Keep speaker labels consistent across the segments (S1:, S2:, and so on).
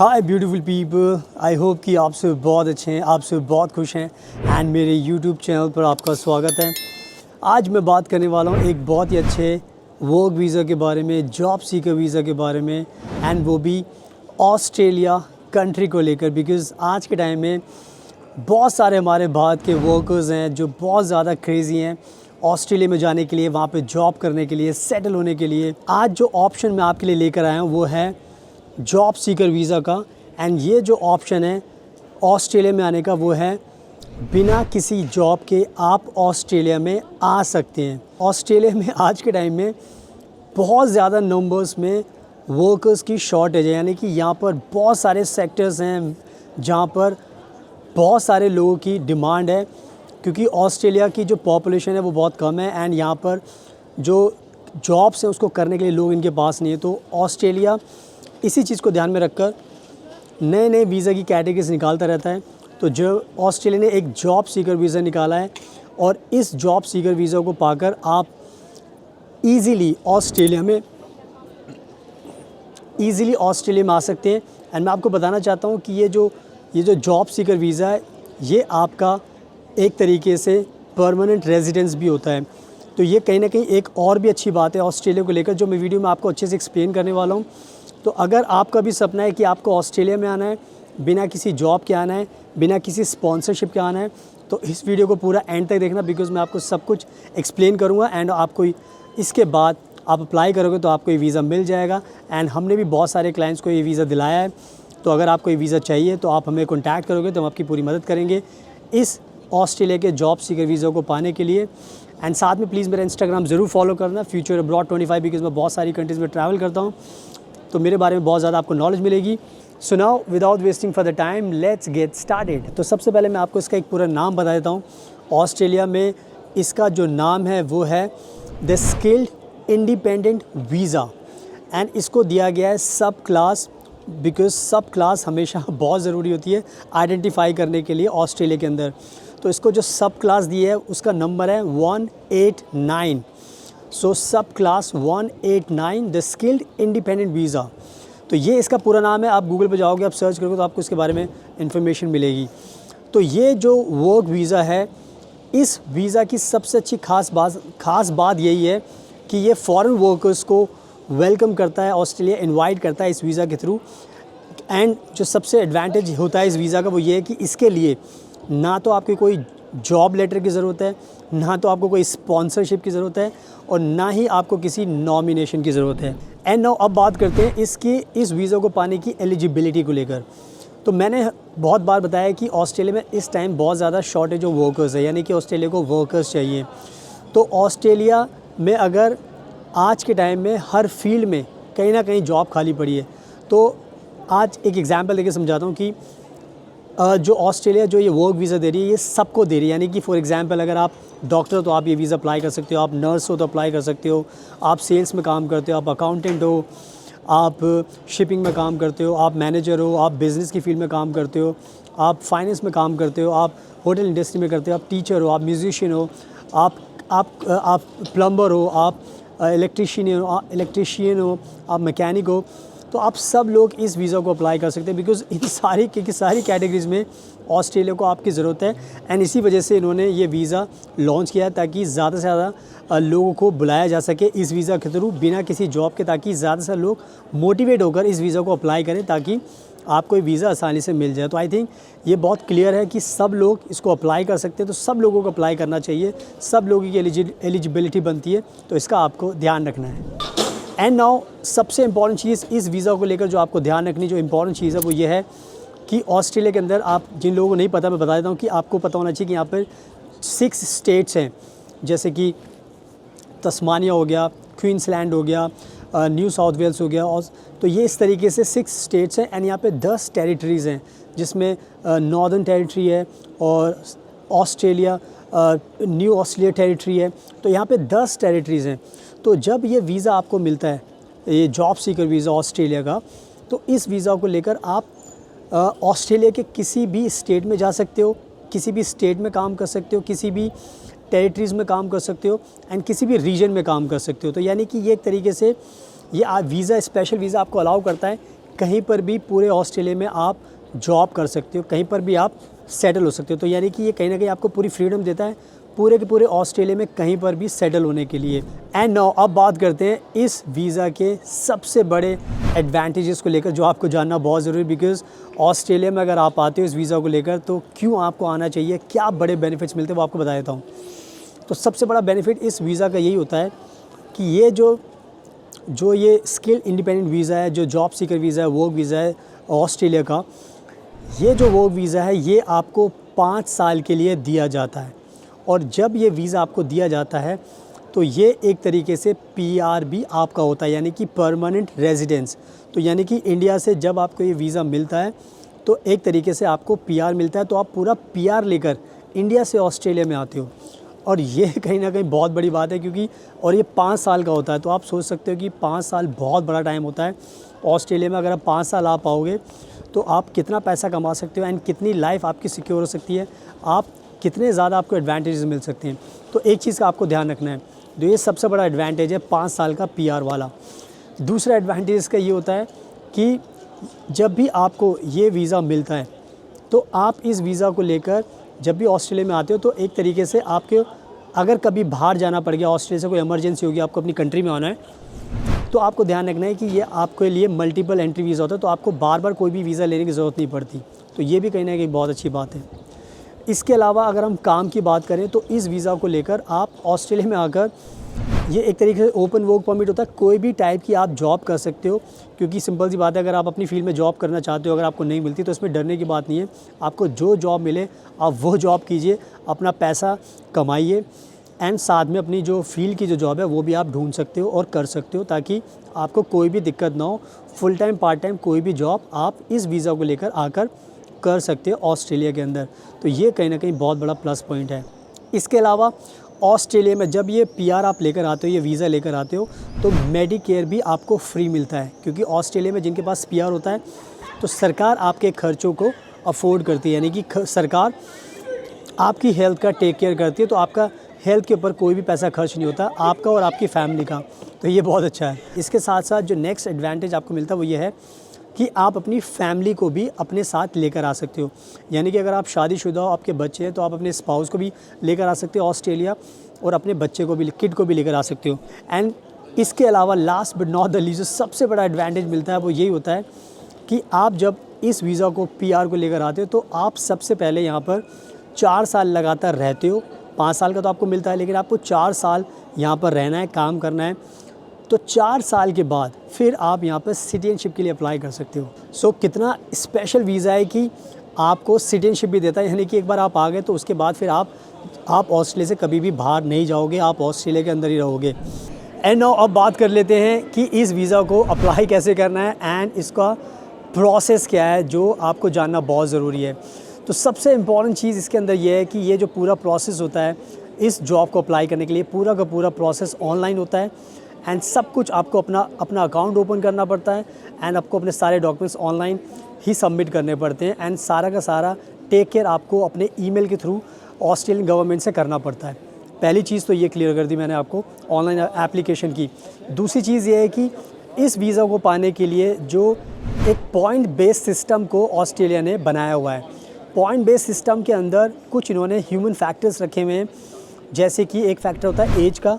S1: Hi beautiful people, I hope कि आप सब बहुत अच्छे हैं, आप सब बहुत खुश हैं एंड मेरे यूट्यूब चैनल पर आपका स्वागत है। आज मैं बात करने वाला हूँ एक बहुत ही अच्छे वर्क वीज़ा के बारे में, जॉब सीकर वीज़ा के बारे में, एंड वो भी ऑस्ट्रेलिया कंट्री को लेकर। बिकॉज़ आज के टाइम में बहुत सारे हमारे भारत के वर्कर्स हैं जो बहुत ज़्यादा क्रेज़ी हैं ऑस्ट्रेलिया में जाने के लिए, वहाँ पे जॉब करने के लिए, सेटल होने के लिए। आज जो ऑप्शन मैं आपके लिए लेकर आया हूँ वो है जॉब सीकर वीज़ा का। एंड ये जो ऑप्शन है ऑस्ट्रेलिया में आने का वो है बिना किसी जॉब के आप ऑस्ट्रेलिया में आ सकते हैं। ऑस्ट्रेलिया में आज के टाइम में बहुत ज़्यादा नंबर्स में वर्कर्स की शॉर्टेज है, यानी कि यहाँ पर बहुत सारे सेक्टर्स हैं जहाँ पर बहुत सारे लोगों की डिमांड है, क्योंकि ऑस्ट्रेलिया की जो पॉपुलेशन है वो बहुत कम है एंड यहाँ पर जो जॉब्स हैं उसको करने के लिए लोग इनके पास नहीं है। तो ऑस्ट्रेलिया इसी चीज़ को ध्यान में रखकर नए नए वीज़ा की कैटेगरीज निकालता रहता है। तो जो ऑस्ट्रेलिया ने एक जॉब सीकर वीज़ा निकाला है और इस जॉब सीकर वीज़ा को पाकर आप इजीली ऑस्ट्रेलिया में आ सकते हैं। एंड मैं आपको बताना चाहता हूँ कि ये जो जॉब सीकर वीज़ा है ये आपका एक तरीके से परमानेंट रेजिडेंस भी होता है। तो ये कहीं ना कहीं एक और भी अच्छी बात है ऑस्ट्रेलिया को लेकर, जो मैं वीडियो में आपको अच्छे से एक्सप्लेन करने वाला हूँ। तो अगर आपका भी सपना है कि आपको ऑस्ट्रेलिया में आना है, बिना किसी जॉब के आना है, बिना किसी स्पॉन्सरशिप के आना है, तो इस वीडियो को पूरा एंड तक देखना, बिकॉज़ मैं आपको सब कुछ एक्सप्लेन करूँगा एंड आपको इसके बाद आप अप्लाई करोगे तो आपको ये वीज़ा मिल जाएगा। एंड हमने भी बहुत सारे क्लाइंट्स को ये वीज़ा दिलाया है। तो अगर आपको ये वीज़ा चाहिए तो आप हमें कॉन्टैक्ट करोगे तो हम आपकी पूरी मदद करेंगे इस ऑस्ट्रेलिया के जॉब सीकर वीज़ा को पाने के लिए। एंड साथ में प्लीज़ मेरा इंस्टाग्राम ज़रूर फॉलो करना, फ्यूचर अब्रॉड 25, बिकॉज़ मैं बहुत सारी कंट्रीज़ में ट्रैवल करता हूँ, तो मेरे बारे में बहुत ज़्यादा आपको नॉलेज मिलेगी। So now without wasting for the time let's get started. तो सबसे पहले मैं आपको इसका एक पूरा नाम बता देता हूँ। ऑस्ट्रेलिया में इसका जो नाम है वो है the skilled independent visa and इसको दिया गया है सब क्लास, बिकॉज़ सब क्लास हमेशा बहुत ज़रूरी होती है आइडेंटिफाई करने के लिए ऑस्ट्रेलिया के अंदर। तो इसको जो सब क्लास दी है उसका नंबर है 189। सो सब class 189 the skilled independent visa. तो ये इसका पूरा नाम है। आप गूगल पे जाओगे, आप सर्च करोगे तो आपको इसके बारे में इन्फॉर्मेशन मिलेगी। तो ये जो वर्क वीज़ा है, इस वीज़ा की सबसे अच्छी खास बात यही है कि ये फॉरेन वर्कर्स को वेलकम करता है, ऑस्ट्रेलिया इनवाइट करता है इस वीज़ा के थ्रू। एंड जो सबसे एडवांटेज होता है इस वीज़ा का वो ये है कि इसके लिए ना तो आपकी कोई जॉब लेटर की ज़रूरत है, ना तो आपको कोई स्पॉन्सरशिप की ज़रूरत है और ना ही आपको किसी नॉमिनेशन की ज़रूरत है। एंड नाउ अब बात करते हैं इस वीज़ा को पाने की एलिजिबिलिटी को लेकर। तो मैंने बहुत बार बताया कि ऑस्ट्रेलिया में इस टाइम बहुत ज़्यादा शॉर्टेज ऑफ वर्कर्स है, यानी कि ऑस्ट्रेलिया को वर्कर्स चाहिए। तो ऑस्ट्रेलिया में अगर आज के टाइम में हर फील्ड में कहीं ना कहीं जॉब खाली पड़ी है। तो आज एक एग्जांपल देके समझाता हूँ कि जो ऑस्ट्रेलिया जो ये वर्क वीज़ा दे रही है ये सबको दे रही है। यानी कि फॉर एग्जांपल अगर आप डॉक्टर हो तो आप ये वीज़ा अप्लाई कर सकते हो, आप नर्स हो तो अप्लाई कर सकते हो, आप सेल्स में काम करते हो, आप अकाउंटेंट हो, आप शिपिंग में काम करते हो, आप मैनेजर हो, आप बिज़नेस की फील्ड में काम करते हो, आप फाइनेंस में काम करते हो, आप होटल इंडस्ट्री में करते हो, आप टीचर हो, आप म्यूजिशियन हो, आप प्लम्बर हो, आप इलेक्ट्रीशियन हो, आप मैकेनिक हो। तो आप सब लोग इस वीज़ा को अप्लाई कर सकते हैं, बिकॉज़ इन सारी कैटेगरीज़ में ऑस्ट्रेलिया को आपकी ज़रूरत है। एंड इसी वजह से इन्होंने ये वीज़ा लॉन्च किया है ताकि ज़्यादा से ज़्यादा लोगों को बुलाया जा सके इस वीज़ा के थ्रू बिना किसी जॉब के, ताकि ज़्यादा से ज़्यादा लोग मोटिवेट होकर इस वीज़ा को अप्लाई करें ताकि आपको ये वीज़ा आसानी से मिल जाए। तो आई थिंक ये बहुत क्लियर है कि सब लोग इसको अप्लाई कर सकते हैं। तो सब लोगों को अप्लाई करना चाहिए, सब लोगों की एलिजिबिलिटी बनती है, तो इसका आपको ध्यान रखना है। एंड नाउ सबसे इम्पॉर्टेंट चीज़ इस वीज़ा को लेकर जो आपको ध्यान रखनी जो इम्पॉर्टेंट चीज़ है वो ये है कि ऑस्ट्रेलिया के अंदर, आप जिन लोगों को नहीं पता मैं बता देता हूँ कि आपको पता होना चाहिए कि यहाँ पर 6 स्टेट्स हैं, जैसे कि तस्मानिया हो गया, क्वींसलैंड हो गया, न्यू साउथ वेल्स हो गया, और तो ये इस तरीके से 6 स्टेट्स हैं एंड यहाँ पे 10 टेरिटरीज़ हैं, जिसमें नॉर्दर्न टेरिटरी है और ऑस्ट्रेलिया, न्यू ऑस्ट्रेलिया टेरिटरी है। तो यहाँ पे 10 टेरिटरीज़ हैं। तो जब ये वीज़ा आपको मिलता है, ये जॉब सीकर वीज़ा ऑस्ट्रेलिया का, तो इस वीज़ा को लेकर आप ऑस्ट्रेलिया के किसी भी स्टेट में जा सकते हो, किसी भी स्टेट में काम कर सकते हो, किसी भी टेरिटरीज़ में काम कर सकते हो एंड किसी भी रीजन में काम कर सकते हो। तो यानी कि ये एक तरीके से ये वीज़ा, स्पेशल वीज़ा आपको अलाउ करता है कहीं पर भी पूरे ऑस्ट्रेलिया में आप जॉब कर सकते हो, कहीं पर भी आप सेटल हो सकते हो। तो यानी कि ये कहीं ना कहीं आपको पूरी फ्रीडम देता है पूरे के पूरे ऑस्ट्रेलिया में कहीं पर भी सेटल होने के लिए। एंड नाउ अब बात करते हैं इस वीज़ा के सबसे बड़े एडवांटेजेस को लेकर, जो आपको जानना बहुत ज़रूरी, बिकॉज़ ऑस्ट्रेलिया में अगर आप आते हो इस वीज़ा को लेकर तो क्यों आपको आना चाहिए, क्या बड़े बेनिफिट्स मिलते हैं वो आपको बता देता हूँ। तो सबसे बड़ा बेनिफिट इस वीज़ा का यही होता है कि ये जो ये स्किल इंडिपेंडेंट वीज़ा है, जो जॉब सीकर वीज़ा है, वर्क वीज़ा है ऑस्ट्रेलिया का, ये जो वर्क वीज़ा है ये आपको 5 साल के लिए दिया जाता है। और जब ये वीज़ा आपको दिया जाता है तो ये एक तरीके से पीआर भी आपका होता है, यानी कि परमानेंट रेजिडेंस। तो यानी कि इंडिया से जब आपको ये वीज़ा मिलता है तो एक तरीके से आपको पीआर मिलता है, तो आप पूरा पीआर लेकर इंडिया से ऑस्ट्रेलिया में आते हो। और ये कहीं ना कहीं बहुत बड़ी बात है, क्योंकि और ये 5 साल का होता है। तो आप सोच सकते हो कि 5 साल बहुत बड़ा टाइम होता है ऑस्ट्रेलिया में। अगर आप 5 साल आ पाओगे तो आप कितना पैसा कमा सकते हो एंड कितनी लाइफ आपकी सिक्योर हो सकती है, आप कितने ज़्यादा आपको एडवांटेजेस मिल सकते हैं। तो एक चीज़ का आपको ध्यान रखना है, जो ये सबसे बड़ा एडवांटेज है 5 साल का पीआर वाला। दूसरा एडवांटेज इसका ये होता है कि जब भी आपको ये वीज़ा मिलता है तो आप इस वीज़ा को लेकर जब भी ऑस्ट्रेलिया में आते हो तो एक तरीके से आपके, अगर कभी बाहर जाना पड़ गया, ऑस्ट्रेलिया से कोई इमरजेंसी होगी, आपको अपनी कंट्री में आना है, तो आपको ध्यान रखना है कि ये आपके लिए मल्टीपल एंट्री वीज़ा होता है, तो आपको बार बार कोई भी वीज़ा लेने की ज़रूरत नहीं पड़ती। तो ये भी कहीं ना कहीं बहुत अच्छी बात है। इसके अलावा अगर हम काम की बात करें तो इस वीज़ा को लेकर आप ऑस्ट्रेलिया में आकर, ये एक तरीके से ओपन वर्क परमिट होता है, कोई भी टाइप की आप जॉब कर सकते हो। क्योंकि सिंपल सी बात है, अगर आप अपनी फील्ड में जॉब करना चाहते हो, अगर आपको नहीं मिलती तो इसमें डरने की बात नहीं है। आपको जो जॉब मिले आप वो जॉब कीजिए, अपना पैसा कमाइए एंड साथ में अपनी जो फील्ड की जो जॉब है वो भी आप ढूंढ सकते हो और कर सकते हो, ताकि आपको कोई भी दिक्कत ना हो। फुल टाइम पार्ट टाइम कोई भी जॉब आप इस वीज़ा को लेकर आकर कर सकते हो ऑस्ट्रेलिया के अंदर। तो ये कहीं ना कहीं बहुत बड़ा प्लस पॉइंट है। इसके अलावा ऑस्ट्रेलिया में जब ये पीआर आप लेकर आते हो, ये वीज़ा लेकर आते हो, तो मेडिकेयर भी आपको फ्री मिलता है। क्योंकि ऑस्ट्रेलिया में जिनके पास पीआर होता है तो सरकार आपके खर्चों को अफोर्ड करती है, यानी कि सरकार आपकी हेल्थ का टेक केयर करती है। तो आपका हेल्थ के ऊपर कोई भी पैसा खर्च नहीं होता, आपका और आपकी फैमिली का। तो ये बहुत अच्छा है। इसके साथ साथ जो नेक्स्ट एडवांटेज आपको मिलता है वो ये है कि आप अपनी फैमिली को भी अपने साथ लेकर आ सकते हो। यानी कि अगर आप शादीशुदा हो, आपके बच्चे हैं, तो आप अपने स्पाउस को भी लेकर आ सकते हो ऑस्ट्रेलिया, और अपने बच्चे को भी, किड को भी लेकर आ सकते हो। एंड इसके अलावा last but not the least, जो सबसे बड़ा एडवांटेज मिलता है वो यही होता है कि आप जब इस वीज़ा को, पीआर को लेकर आते हो, तो आप सबसे पहले यहाँ पर 4 साल लगातार रहते हो। 5 साल का तो आपको मिलता है, लेकिन आपको 4 साल यहाँ पर रहना है, काम करना है। तो 4 साल के बाद फिर आप यहाँ पर सिटीजनशिप के लिए अप्लाई कर सकते हो। सो कितना स्पेशल वीज़ा है कि आपको सिटीजनशिप भी देता है, यानी कि एक बार आप आ गए तो उसके बाद फिर आप ऑस्ट्रेलिया से कभी भी बाहर नहीं जाओगे, आप ऑस्ट्रेलिया के अंदर ही रहोगे। एंड नाउ अब बात कर लेते हैं कि इस वीज़ा को अप्लाई कैसे करना है एंड इसका प्रोसेस क्या है, जो आपको जानना बहुत ज़रूरी है। तो सबसे इम्पॉर्टेंट चीज़ इसके अंदर ये है कि ये जो पूरा प्रोसेस होता है इस जॉब को अप्लाई करने के लिए, पूरा का पूरा प्रोसेस ऑनलाइन होता है एंड सब कुछ आपको अपना अकाउंट ओपन करना पड़ता है एंड आपको अपने सारे डॉक्यूमेंट्स ऑनलाइन ही सबमिट करने पड़ते हैं एंड सारा का सारा टेक केयर आपको अपने ईमेल के थ्रू ऑस्ट्रेलियन गवर्नमेंट से करना पड़ता है। पहली चीज़ तो ये क्लियर कर दी मैंने आपको ऑनलाइन एप्लीकेशन की। दूसरी चीज़ ये है कि इस वीज़ा को पाने के लिए जो एक पॉइंट बेस्ड सिस्टम को ऑस्ट्रेलिया ने बनाया हुआ है। पॉइंट बेस्ड सिस्टम के अंदर कुछ इन्होंने ह्यूमन फैक्टर्स रखे हुए हैं, जैसे कि एक फैक्टर होता है एज का,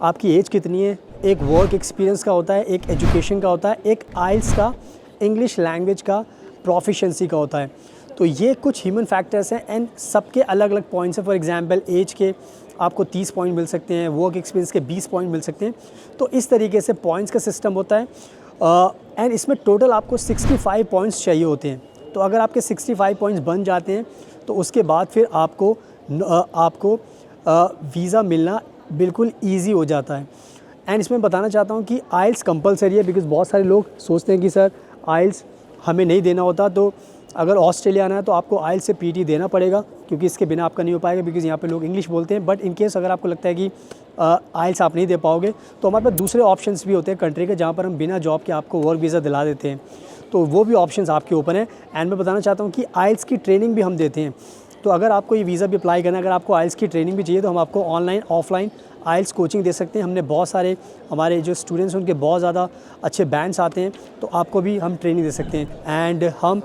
S1: आपकी एज कितनी है, एक वर्क एक्सपीरियंस का होता है, एक एजुकेशन का होता है, एक आइल्स का, इंग्लिश लैंग्वेज का, प्रोफिशिएंसी का होता है। तो ये कुछ ह्यूमन फैक्टर्स हैं एंड सबके अलग अलग पॉइंट्स हैं। फॉर एग्जांपल एज के आपको 30 पॉइंट मिल सकते हैं, वर्क एक्सपीरियंस के 20 पॉइंट मिल सकते हैं। तो इस तरीके से पॉइंट्स का सिस्टम होता है एंड इसमें टोटल आपको 65 पॉइंट्स चाहिए होते हैं। तो अगर आपके 65 पॉइंट्स बन जाते हैं तो उसके बाद फिर आपको वीज़ा मिलना बिल्कुल ईजी हो जाता है। एंड इसमें बताना चाहता हूँ कि आइल्स कंपलसरी है, बिकॉज़ बहुत सारे लोग सोचते हैं कि सर आइल्स हमें नहीं देना होता, तो अगर ऑस्ट्रेलिया आना है तो आपको आइल्स से पीटी देना पड़ेगा, क्योंकि इसके बिना आपका नहीं हो पाएगा, बिकॉज़ यहाँ पे लोग इंग्लिश बोलते हैं। बट इन केस अगर आपको लगता है कि आइल्स आप नहीं दे पाओगे, तो हमारे पास दूसरे ऑप्शंस भी होते हैं कंट्री के, जहाँ पर हम बिना जॉब के आपको वर्क वीज़ा दिला देते हैं, तो वो भी ऑप्शंस आपके ऊपर हैं। एंड मैं बताना चाहता हूँ कि आइल्स की ट्रेनिंग भी हम देते हैं। तो अगर आपको ये वीज़ा भी अप्लाई करना है, अगर आपको आइल्स की ट्रेनिंग भी चाहिए, तो हम आपको ऑनलाइन ऑफलाइन आइल्स कोचिंग दे सकते हैं। हमने बहुत सारे हमारे जो स्टूडेंट्स हैं उनके बहुत ज़्यादा अच्छे बैंड्स आते हैं, तो आपको भी हम ट्रेनिंग दे सकते हैं। एंड हम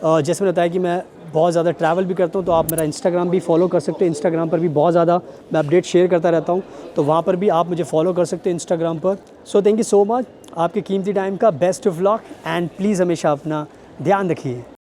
S1: जैसे मैंने बताया कि मैं बहुत ज़्यादा ट्रैवल भी करता हूँ, तो आप मेरा इंस्टाग्राम भी फॉलो कर सकते हो। इंस्टाग्राम पर भी बहुत ज़्यादा मैं अपडेट शेयर करता रहता हूँ, तो वहाँ पर भी आप मुझे फॉलो कर सकते हो इंस्टाग्राम पर। So thank you so much, आपके कीमती टाइम का best of luck, and please हमेशा अपना ध्यान रखिए।